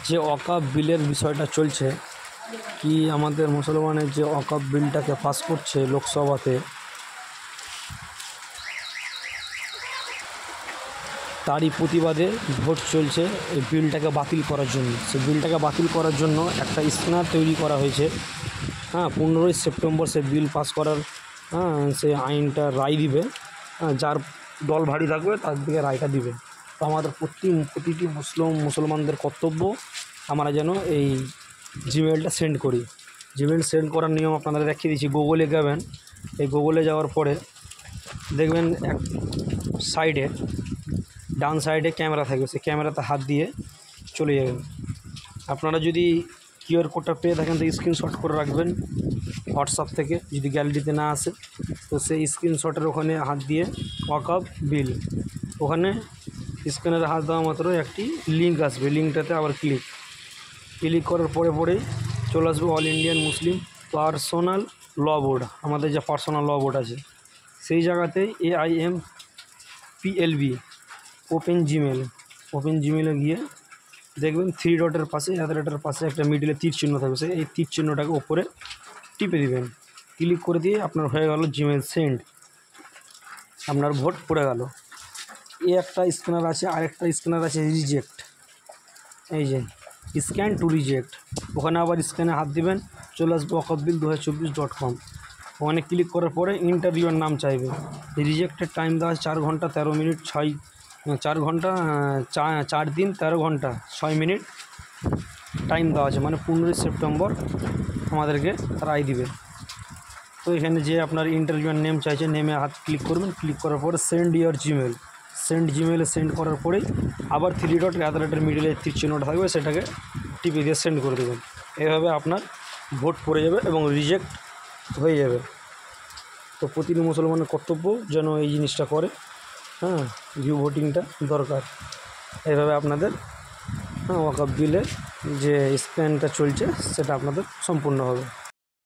যে ওয়াকফ বিলের বিষয়টা চলছে, কি আমাদের মুসলমানের যে ওয়াকফ বিলটাকে পাস করছে লোকসভাতে, তারই প্রতিবাদে ভোট চলছে এই বিলটাকে বাতিল করার জন্য। সেই বিলটাকে বাতিল করার জন্য একটা স্ক্যানার তৈরি করা হয়েছে। 15ই সেপ্টেম্বর সে বিল পাস করার সে আইনটা রায় দিবে। যার দল ভারী থাকবে তার দিকে রায়টা দিবে। তো আমাদের প্রতিটি মুসলমানদের কর্তব্য আমরা যেন এই জিমেলটা সেন্ড করি। জিমেল সেন্ড করার নিয়ম আপনাদের দেখিয়ে দিচ্ছি। গুগলে যাবেন, এই গুগলে যাওয়ার পরে দেখবেন এক সাইডে, ডান সাইডে ক্যামেরা থাকবে, সেই ক্যামেরাতে হাত দিয়ে চলে যাবেন। আপনারা যদি কিউআর কোডটা পেয়ে থাকেন তো স্ক্রিনশট করে রাখবেন হোয়াটসঅ্যাপ থেকে, যদি গ্যালারিতে না আসে তো সেই স্ক্রিনশটের ওখানে হাত দিয়ে ওয়াকফ বিল, ওখানে স্ক্যানারে হাত দেওয়া মাত্র একটি লিঙ্ক আসবে, লিঙ্কটাতে আবার ক্লিক করার পরেই চলে আসবে অল ইন্ডিয়ান মুসলিম পার্সোনাল ল বোর্ড। আমাদের যে পার্সোনাল ল বোর্ড আছে সেই জায়গাতেই AIMPLB ওপেন জিমেলে গিয়ে দেখবেন 3 ডটের পাশে, অ্যাডারেটার পাশে একটা মিডিলে তীর চিহ্ন থাকবে, এই তীর চিহ্নটাকে ওপরে টিপে দিবেন। ক্লিক করে দিয়ে আপনার হয়ে গেল জিমেল সেন্ড, আপনার ভোট পড়ে গেল। একটা স্ক্যানার আছে, আরেকটা স্ক্যানার আছে রিজেক্ট, এই যে স্ক্যান টু রিজেক্ট, ওখানে আবার স্ক্যানে হাত দিবেন, চলে আসবে wakfbill2024.com। ওখানে ক্লিক করার পরে ইন্টারভিউর নাম চাইবে। রিজেক্টের টাইম দেওয়া আছে 4 ঘন্টা 13 মিনিট 4 দিন 13 ঘন্টা 6 মিনিট টাইম দেওয়া আছে, মানে 15ই সেপ্টেম্বর আমাদেরকে রায় দিবে। তো এখানে যে আপনার ইন্টারভিউর নেম চাইছে, নেমে হাত ক্লিক করবেন, ক্লিক করার পরে সেন্ড ইওর জিমেল, জিমেলে সেন্ড করার পরেই আবার 3 ডট অ্যাডারেটার মিডিলে তীর চিহ্নটা থাকবে, সেটাকে টিপে দিয়ে সেন্ড করে দেবেন। এভাবে আপনার ভোট পড়ে যাবে এবং রিজেক্ট হয়ে যাবে। তো প্রতিটি মুসলমানের কর্তব্য যেন এই জিনিসটা করে, ভিউ ভোটিংটা দরকার। এইভাবে আপনাদের ওয়াকফ বিলের যে স্ক্যানটা চলছে সেটা আপনাদের সম্পূর্ণ হবে।